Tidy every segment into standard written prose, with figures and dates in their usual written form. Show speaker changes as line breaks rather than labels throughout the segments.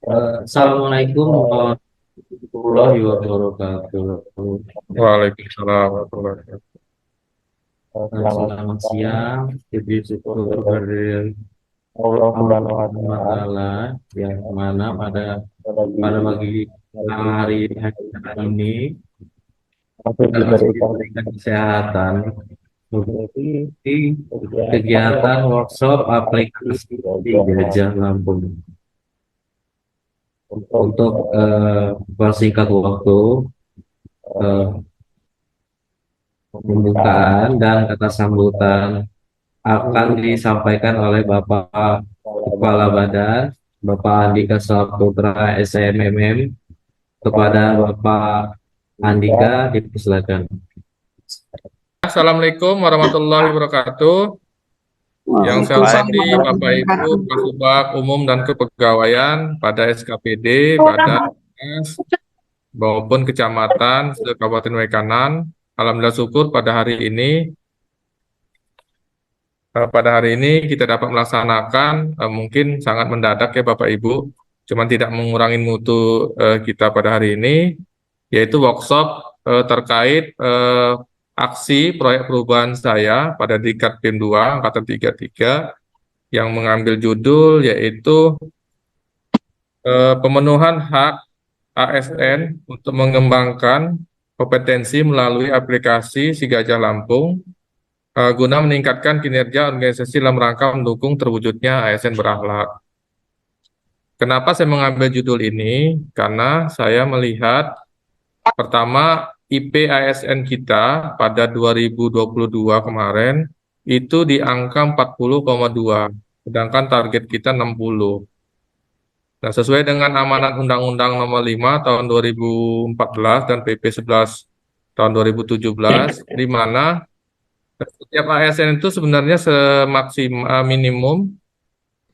Assalamualaikum warahmatullahi wabarakatuh.
Waalaikumsalam warahmatullahi wabarakatuh.
Selamat siang, puji syukur kehadirat
Allah
Allah
Subhanahu wa
Subhanahu wa
Ta'ala
Ta'ala yang mana
lagi
pada pagi hari ini
masih
kita masih
diberikan
diberikan kesehatan
rezeki
mengikuti
kegiatan
kegiatan workshop aplikasi
di
di
Gajah
Gajah Lampung.
untuk
Untuk persingkat waktu, eh,
pembukaan
pembukaan dan kata sambutan akan disampaikan oleh Bapak Kepala
badan
Badan, Bapak Andika Saputra SMMM. Kepada Bapak
juga.
Andika, dipersilakan.
Assalamualaikum warahmatullahi wabarakatuh. Yang saya hormati Bapak Ibu Kasubag Umum dan Kepegawaian pada SKPD, Badan maupun Kecamatan Kabupaten Waikanan. Alhamdulillah syukur pada hari ini kita dapat melaksanakan mungkin sangat mendadak ya Bapak Ibu, cuman tidak mengurangi mutu kita pada hari ini, yaitu workshop terkait aksi proyek perubahan saya pada Diklat PIM 2 Angkatan 33 yang mengambil judul yaitu pemenuhan hak ASN untuk mengembangkan kompetensi melalui aplikasi Si Gajah Lampung guna meningkatkan kinerja organisasi dalam rangka mendukung terwujudnya ASN berakhlak. Kenapa saya mengambil judul ini? Karena saya melihat pertama IP ASN kita pada 2022 kemarin itu di angka 40,2, sedangkan target kita 60. Nah, sesuai dengan amanat Undang-Undang Nomor 5 Tahun 2014 dan PP 11 Tahun 2017, di mana setiap ASN itu sebenarnya minimum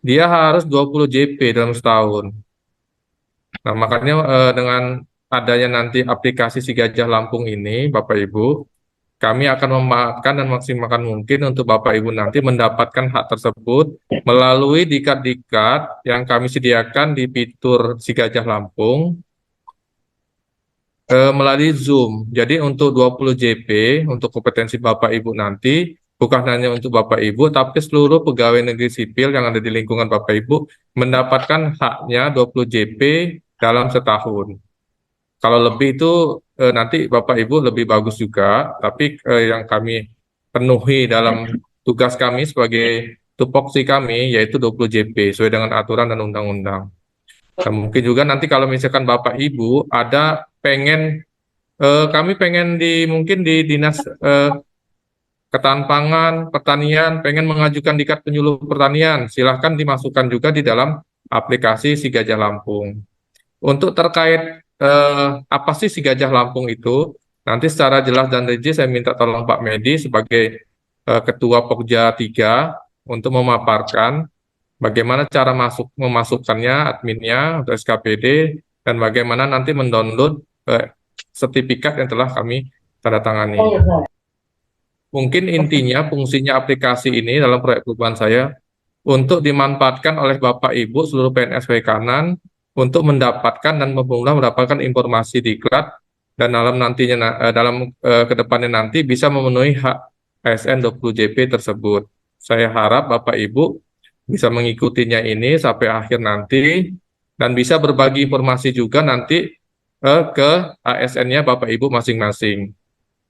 dia harus 20 JP dalam setahun. Nah, makanya dengan adanya nanti aplikasi Si Gajah Lampung ini, Bapak Ibu, kami akan memanfaatkan dan maksimalkan mungkin untuk Bapak Ibu nanti mendapatkan hak tersebut melalui dikat-dikat yang kami sediakan di fitur Si Gajah Lampung melalui Zoom. Jadi untuk 20 JP, untuk kompetensi Bapak Ibu nanti, bukan hanya untuk Bapak Ibu, tapi seluruh pegawai negeri sipil yang ada di lingkungan Bapak Ibu mendapatkan haknya 20 JP dalam setahun. Kalau lebih itu nanti Bapak Ibu lebih bagus juga, tapi yang kami penuhi dalam tugas kami sebagai tupoksi kami yaitu 20 JP sesuai dengan aturan dan undang-undang. Dan mungkin juga nanti kalau misalkan Bapak Ibu ada kami pengen mungkin di dinas ketahanan pangan, pertanian, pengen mengajukan dikat penyuluh pertanian, silahkan dimasukkan juga di dalam aplikasi Si Gajah Lampung. Untuk terkait apa sih Si Gajah Lampung itu, nanti secara jelas dan rinci saya minta tolong Pak Medi sebagai Ketua Pokja 3 untuk memaparkan bagaimana cara memasukkannya, adminnya, untuk SKPD, dan bagaimana nanti mendownload sertifikat yang telah kami tanda tangani. Mungkin intinya fungsinya aplikasi ini dalam proyek perubahan saya untuk dimanfaatkan oleh Bapak Ibu seluruh PNS Waikanan untuk mendapatkan dan mendapatkan informasi diklat dan dalam kedepannya nanti bisa memenuhi hak ASN 20 JP tersebut. Saya harap Bapak Ibu bisa mengikutinya ini sampai akhir nanti dan bisa berbagi informasi juga nanti ke ASN-nya Bapak Ibu masing-masing.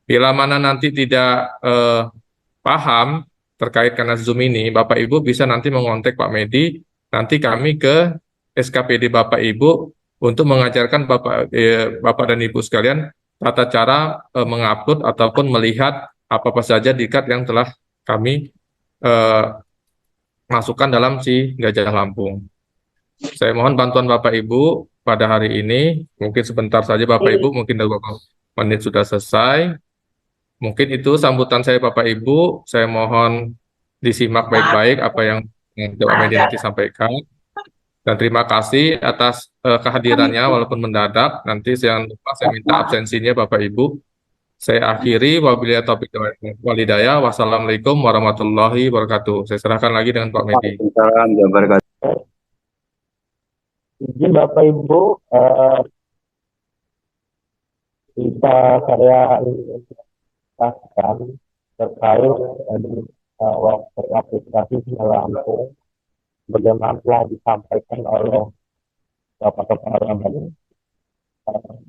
Bila mana nanti tidak paham terkait karena Zoom ini, Bapak Ibu bisa nanti mengontak Pak Medi, nanti kami ke SKPD Bapak Ibu untuk mengajarkan Bapak dan Ibu sekalian tata cara mengupload ataupun melihat apa-apa saja dikat yang telah kami eh, masukkan dalam Si Gajah Lampung. Saya mohon bantuan Bapak Ibu pada hari ini, mungkin sebentar saja Bapak Ibu, mungkin dalam beberapa menit sudah selesai. Mungkin itu sambutan saya Bapak Ibu. Saya mohon disimak baik-baik apa yang Bapak Medi nanti sampaikan. Dan terima kasih atas kehadirannya walaupun mendadak. Nanti jangan lupa saya minta absensinya Bapak Ibu. Saya akhiri wabillahi taufiq walhidayah. Wassalamualaikum warahmatullahi wabarakatuh. Saya serahkan lagi dengan Pak Medi.
Waalaikumsalam warahmatullahi wabarakatuh. Izin Bapak Ibu, bisa saya jelaskan terkait website aplikasi Sinyal Lampung, bagaimana telah disampaikan oleh Bapak Kepala Badan,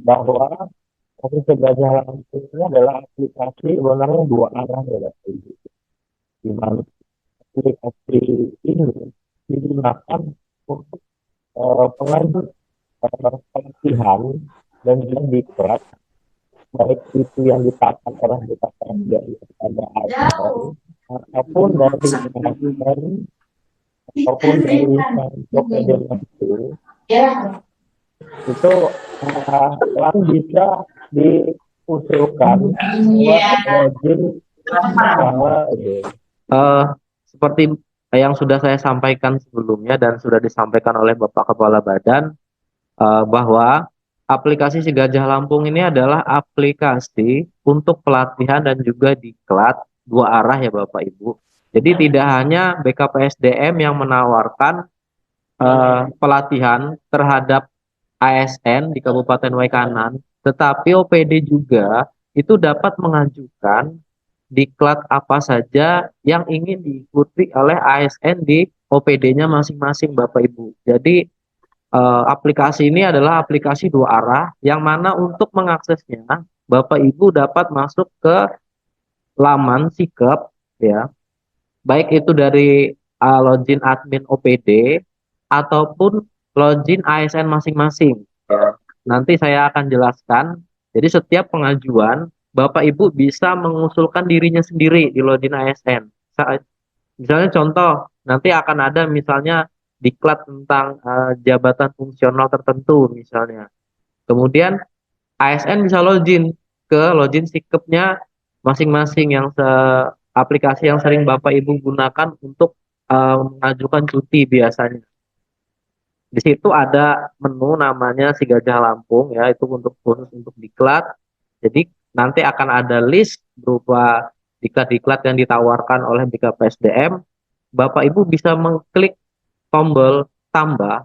bahwa aplikasi Gajah Lampung ini adalah aplikasi sebenarnya dua arah ya Bapak Ibu. Di mana aplikasi ini digunakan untuk pengajuan pelatihan dan juga diklat, baik itu yang ditetapkan oleh BKPSDM kepada ASN ataupun dari ASN ataupun dari OPD langsung, itu kan bisa diusulkan buat login sama
Eh, Seperti yang sudah saya sampaikan sebelumnya dan sudah disampaikan oleh Bapak Kepala Badan, bahwa aplikasi Si Gajah Lampung ini adalah aplikasi untuk pelatihan dan juga diklat dua arah ya Bapak Ibu. Jadi tidak hanya BKPSDM yang menawarkan pelatihan terhadap ASN di Kabupaten Waikanan, tetapi OPD juga itu dapat mengajukan diklat apa saja yang ingin diikuti oleh ASN di OPD-nya masing-masing Bapak Ibu. Jadi aplikasi ini adalah aplikasi dua arah yang mana untuk mengaksesnya Bapak Ibu dapat masuk ke laman Sikep ya, baik itu dari login admin OPD ataupun login ASN masing-masing. Ya. Nanti saya akan jelaskan. Jadi setiap pengajuan Bapak Ibu bisa mengusulkan dirinya sendiri di login ASN. Misalnya contoh, nanti akan ada misalnya diklat tentang jabatan fungsional tertentu misalnya. Kemudian ASN bisa login ke login sikepnya masing-masing yang aplikasi yang sering Bapak Ibu gunakan untuk mengajukan cuti biasanya. Di situ ada menu namanya Si Gajah Lampung ya, itu untuk khusus untuk diklat. Jadi nanti akan ada list berupa diklat-diklat yang ditawarkan oleh BKPSDM. Bapak Ibu bisa mengklik tombol tambah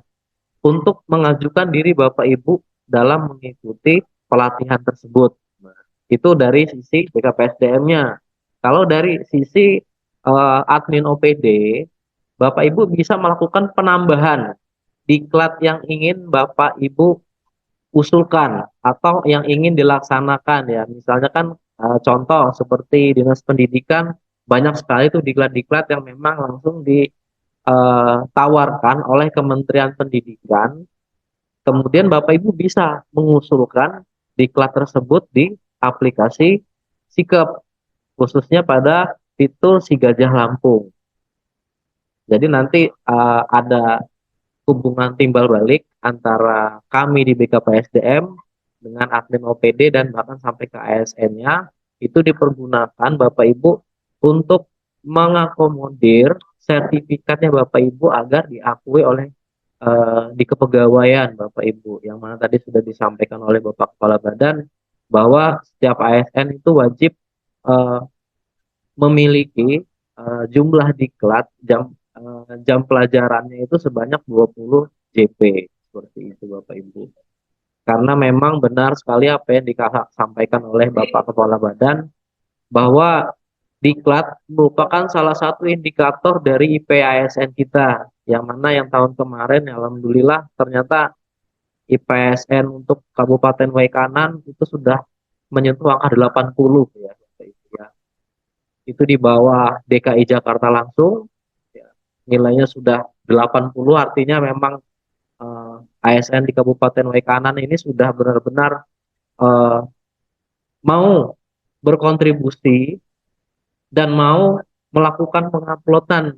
untuk mengajukan diri Bapak Ibu dalam mengikuti pelatihan tersebut. Nah, itu dari sisi BKPSDM-nya. Kalau dari sisi admin OPD, Bapak Ibu bisa melakukan penambahan diklat yang ingin Bapak Ibu usulkan atau yang ingin dilaksanakan ya. Misalnya kan contoh seperti Dinas Pendidikan banyak sekali tuh diklat-diklat yang memang langsung ditawarkan oleh Kementerian Pendidikan. Kemudian Bapak Ibu bisa mengusulkan diklat tersebut di aplikasi Sikep, khususnya pada fitur Si Gajah Lampung. Jadi nanti ada hubungan timbal balik antara kami di BKPSDM dengan admin OPD dan bahkan sampai ke ASN-nya, itu dipergunakan Bapak Ibu untuk mengakomodir sertifikatnya Bapak Ibu agar diakui oleh di kepegawaian Bapak Ibu, yang mana tadi sudah disampaikan oleh Bapak Kepala Badan bahwa setiap ASN itu wajib eh, memiliki jumlah diklat jam pelajarannya itu sebanyak 20 JP, seperti itu Bapak Ibu. Karena memang benar sekali apa yang disampaikan oleh Bapak Kepala Badan bahwa diklat merupakan salah satu indikator dari IP ASN kita, yang mana yang tahun kemarin ya, alhamdulillah ternyata IP ASN untuk Kabupaten Waikanan itu sudah menyentuh angka 80 ya, itu di bawah DKI Jakarta langsung ya, nilainya sudah 80, artinya memang ASN di Kabupaten Waikanan ini sudah benar-benar eh, mau berkontribusi dan mau melakukan penguploadan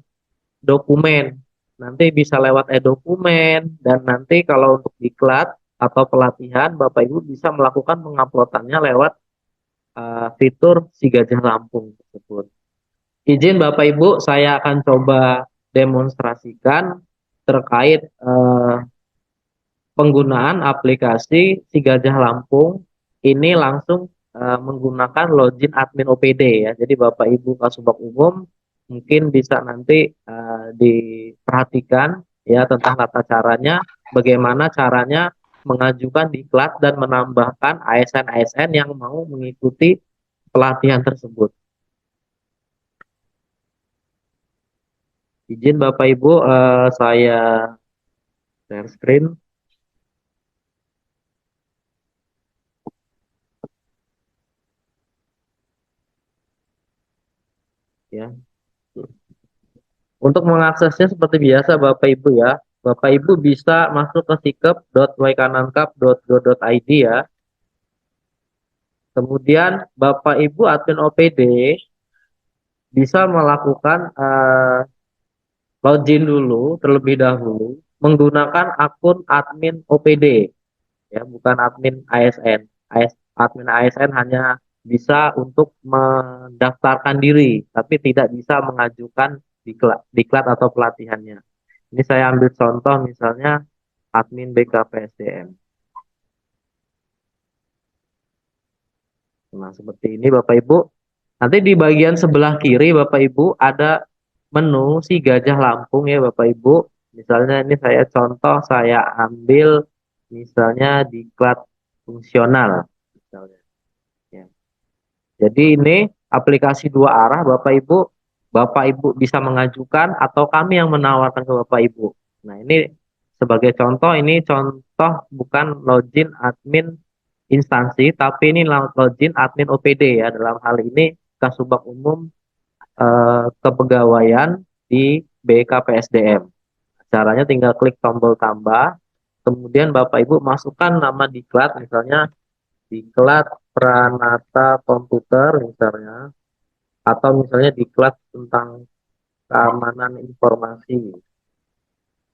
dokumen. Nanti bisa lewat e-dokumen, dan nanti kalau untuk diklat atau pelatihan Bapak Ibu bisa melakukan penguploadannya lewat fitur Si Gajah Lampung tersebut. Izin Bapak Ibu, saya akan coba demonstrasikan terkait penggunaan aplikasi Si Gajah Lampung ini langsung menggunakan login admin OPD ya. Jadi Bapak Ibu Kasubag Umum mungkin bisa nanti diperhatikan ya tentang tata caranya. bagaimana caranya mengajukan diklat dan menambahkan ASN-ASN yang mau mengikuti pelatihan tersebut. Izin Bapak Ibu, saya share screen. Ya. Untuk mengaksesnya seperti biasa Bapak Ibu ya. Bapak Ibu bisa masuk ke sikep.waikanankap.go.id ya. Kemudian Bapak Ibu admin OPD bisa melakukan login dulu terlebih dahulu menggunakan akun admin OPD ya, bukan admin ASN. Admin ASN hanya bisa untuk mendaftarkan diri, tapi tidak bisa mengajukan diklat atau pelatihannya. Ini saya ambil contoh misalnya admin BKPSDM. Nah, seperti ini Bapak Ibu. Nanti di bagian sebelah kiri Bapak Ibu ada menu si gajah Lampung ya Bapak Ibu. Misalnya ini saya contoh, saya ambil misalnya diklat fungsional misalnya. Ya. Jadi ini aplikasi dua arah Bapak Ibu. Bapak Ibu bisa mengajukan atau kami yang menawarkan ke Bapak Ibu. Nah, ini sebagai contoh, ini contoh bukan login admin instansi, tapi ini login admin OPD ya. Dalam hal ini Kasubag Umum Kepegawaian di BKPSDM. Caranya tinggal klik tombol tambah, kemudian Bapak Ibu masukkan nama diklat, misalnya diklat Pranata Komputer misalnya, atau misalnya diklat tentang keamanan informasi.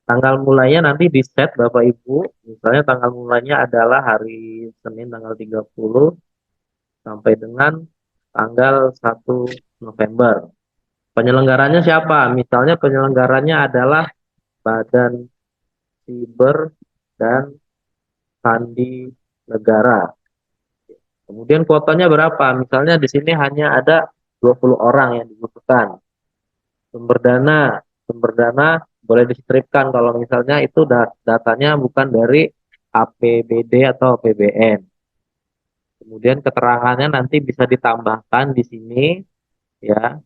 Tanggal mulainya nanti di set Bapak Ibu, misalnya tanggal mulainya adalah hari Senin tanggal 30 sampai dengan tanggal 1 November. Penyelenggaranya siapa? Misalnya penyelenggaranya adalah Badan Siber dan Sandi Negara. Kemudian kuotanya berapa? Misalnya di sini hanya ada 20 orang yang dibutuhkan. Sumber dana boleh distripkan kalau misalnya itu datanya bukan dari APBD atau APBN. Kemudian keterangannya nanti bisa ditambahkan di sini ya.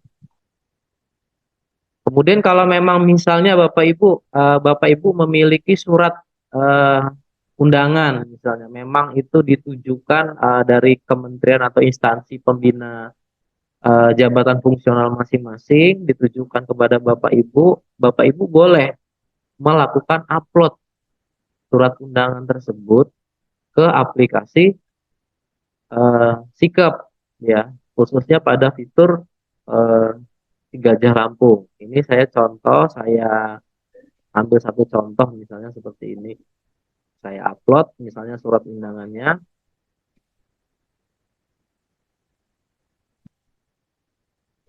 Kemudian kalau memang misalnya Bapak Ibu memiliki surat eh, undangan misalnya, memang itu ditujukan dari kementerian atau instansi pembina jabatan fungsional masing-masing, ditujukan kepada Bapak Ibu boleh melakukan upload surat undangan tersebut ke aplikasi Sikep ya, khususnya pada fitur eh, si Gajah Lampung. Ini saya ambil satu contoh misalnya seperti ini. Saya upload misalnya surat undangannya.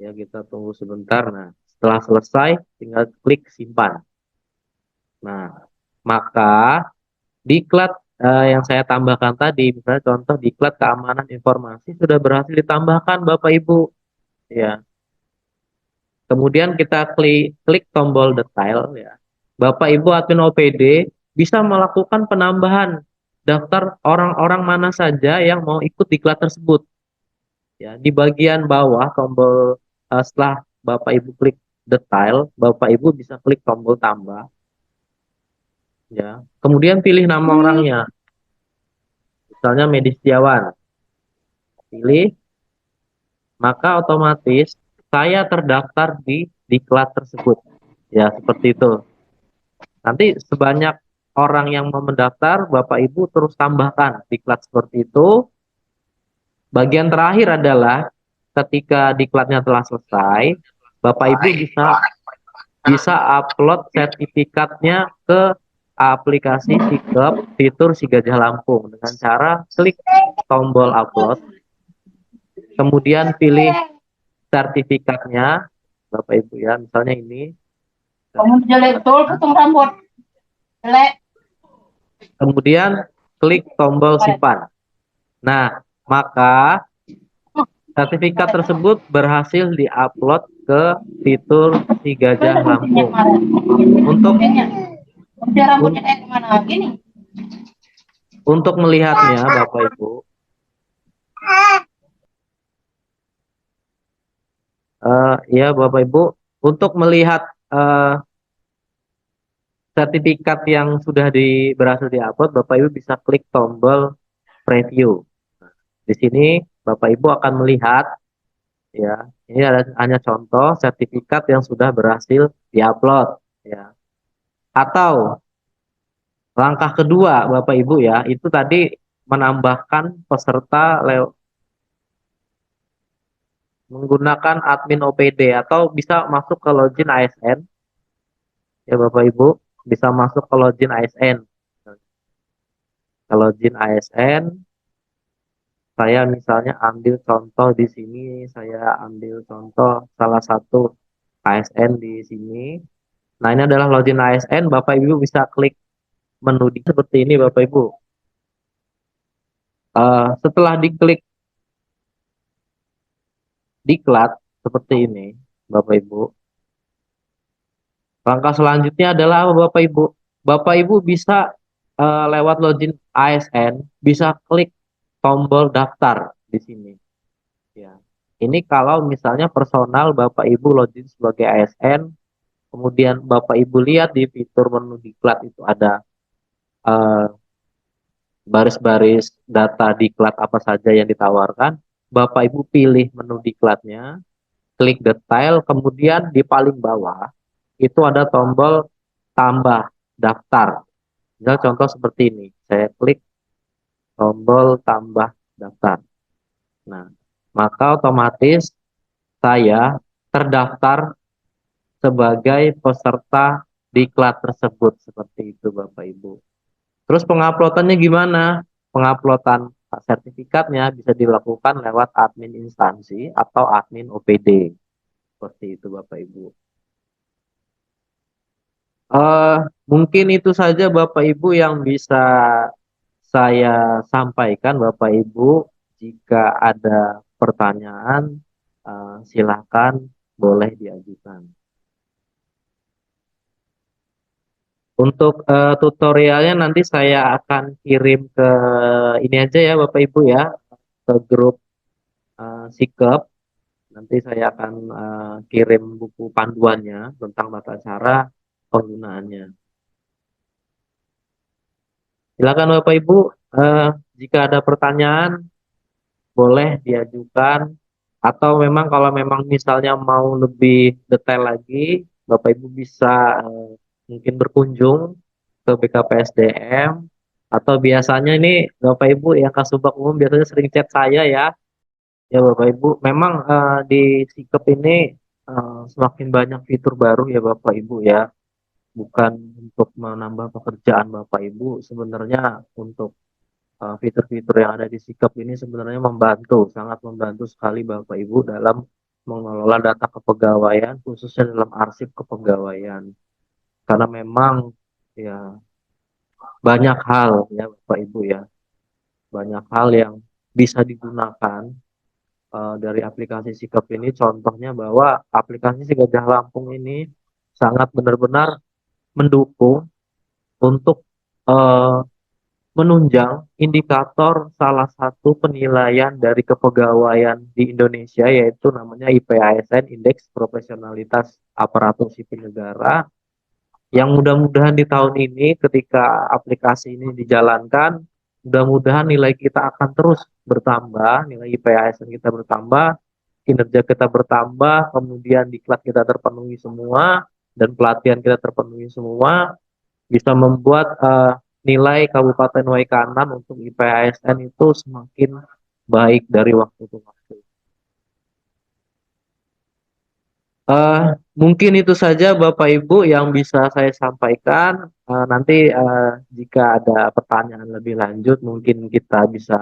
Ya, kita tunggu sebentar. Nah, setelah selesai tinggal klik simpan. Nah, maka diklat yang saya tambahkan tadi, misalnya contoh diklat keamanan informasi sudah berhasil ditambahkan Bapak Ibu. Ya. Kemudian kita klik tombol detail ya. Bapak Ibu admin OPD bisa melakukan penambahan daftar orang-orang mana saja yang mau ikut diklat tersebut. Ya, di bagian bawah tombol setelah Bapak Ibu klik detail, Bapak Ibu bisa klik tombol tambah. Ya. Kemudian pilih nama orangnya. Misalnya Medi Setiawan. Pilih, maka otomatis saya terdaftar di diklat tersebut. Ya, seperti itu. Nanti sebanyak orang yang mau mendaftar, Bapak Ibu terus tambahkan diklat seperti itu. Bagian terakhir adalah ketika diklatnya telah selesai, Bapak Ibu bisa upload sertifikatnya ke aplikasi Sikep fitur Si Gajah Lampung dengan cara klik tombol upload, kemudian pilih sertifikatnya, Bapak Ibu ya, misalnya ini. Kemudian klik tombol simpan. Nah, maka sertifikat tersebut berhasil diupload ke fitur Si Gajah Lampung.
Udah rambutnya kayak kemana lagi nih?
Untuk melihatnya, Bapak Ibu, ya Bapak Ibu, untuk melihat sertifikat yang sudah berhasil diupload, Bapak Ibu bisa klik tombol preview. Di sini Bapak Ibu akan melihat, ya, ini ada hanya contoh sertifikat yang sudah berhasil diupload, ya. Atau langkah kedua, Bapak Ibu, ya, itu tadi menambahkan peserta menggunakan admin OPD atau bisa masuk ke login ASN, ya Bapak Ibu, bisa masuk ke login ASN. Ke login ASN, saya misalnya ambil contoh di sini, saya ambil contoh salah satu ASN di sini. Nah, ini adalah login ASN, Bapak Ibu bisa klik menu di seperti ini Bapak Ibu. Setelah diklik diklat seperti ini Bapak Ibu, langkah selanjutnya adalah apa, Bapak Ibu? Bapak Ibu bisa lewat login ASN bisa klik tombol daftar di sini. Ya. Ini kalau misalnya personal Bapak Ibu login sebagai ASN, kemudian Bapak Ibu lihat di fitur menu diklat itu ada eh, baris-baris data diklat apa saja yang ditawarkan. Bapak Ibu pilih menu diklatnya, klik detail, kemudian di paling bawah itu ada tombol tambah daftar. Misal contoh seperti ini, saya klik tombol tambah daftar. Nah, maka otomatis saya terdaftar sebagai peserta diklat tersebut seperti itu Bapak Ibu. Terus penguploadannya gimana? Penguploadan sertifikatnya bisa dilakukan lewat admin instansi atau admin OPD. Seperti itu Bapak Ibu. Eh, Mungkin itu saja Bapak Ibu yang bisa saya sampaikan Bapak Ibu. Jika ada pertanyaan, silakan boleh diajukan. Untuk tutorialnya nanti saya akan kirim ke ini aja ya Bapak Ibu ya, ke grup Sikep. Nanti saya akan kirim buku panduannya tentang tata cara penggunaannya. Silakan Bapak Ibu, eh, jika ada pertanyaan boleh diajukan atau memang kalau memang misalnya mau lebih detail lagi, Bapak Ibu bisa mungkin berkunjung ke BKPSDM atau biasanya ini Bapak Ibu yang Kasubag Umum biasanya sering chat saya ya. Ya Bapak Ibu, memang di Sikep ini semakin banyak fitur baru ya Bapak Ibu ya. Bukan untuk menambah pekerjaan Bapak Ibu, sebenarnya untuk fitur-fitur yang ada di Sikep ini sebenarnya membantu, sangat membantu sekali Bapak Ibu dalam mengelola data kepegawaian, khususnya dalam arsip kepegawaian. Karena memang ya banyak hal ya Bapak Ibu ya, banyak hal yang bisa digunakan dari aplikasi Sikep ini. Contohnya bahwa aplikasi Si Gajah Lampung ini sangat benar-benar mendukung untuk eh, menunjang indikator salah satu penilaian dari kepegawaian di Indonesia yaitu namanya IPASN, Indeks Profesionalitas Aparatur Sipil Negara, yang mudah-mudahan di tahun ini ketika aplikasi ini dijalankan, mudah-mudahan nilai kita akan terus bertambah, nilai IPASN kita bertambah, kinerja kita bertambah, kemudian diklat kita terpenuhi semua, dan pelatihan kita terpenuhi semua, bisa membuat nilai Kabupaten Waikanan untuk IPASN itu semakin baik dari waktu ke waktu. Mungkin itu saja Bapak Ibu yang bisa saya sampaikan. Nanti jika ada pertanyaan lebih lanjut, mungkin kita bisa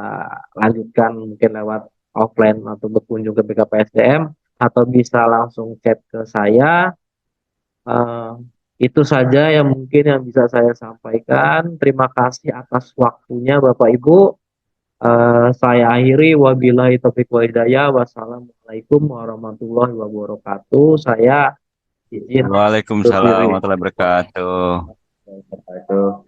lanjutkan mungkin lewat offline atau berkunjung ke BKPSDM atau bisa langsung chat ke saya. Eh, itu saja yang mungkin yang bisa saya sampaikan. Terima kasih atas waktunya Bapak Ibu. Saya akhiri wabillahi taufiq wal hidayah. Wassalamualaikum warahmatullahi wabarakatuh. Saya izin undur
Waalaikumsalam
diri.
warahmatullahi wabarakatuh.
Wabarakatuh.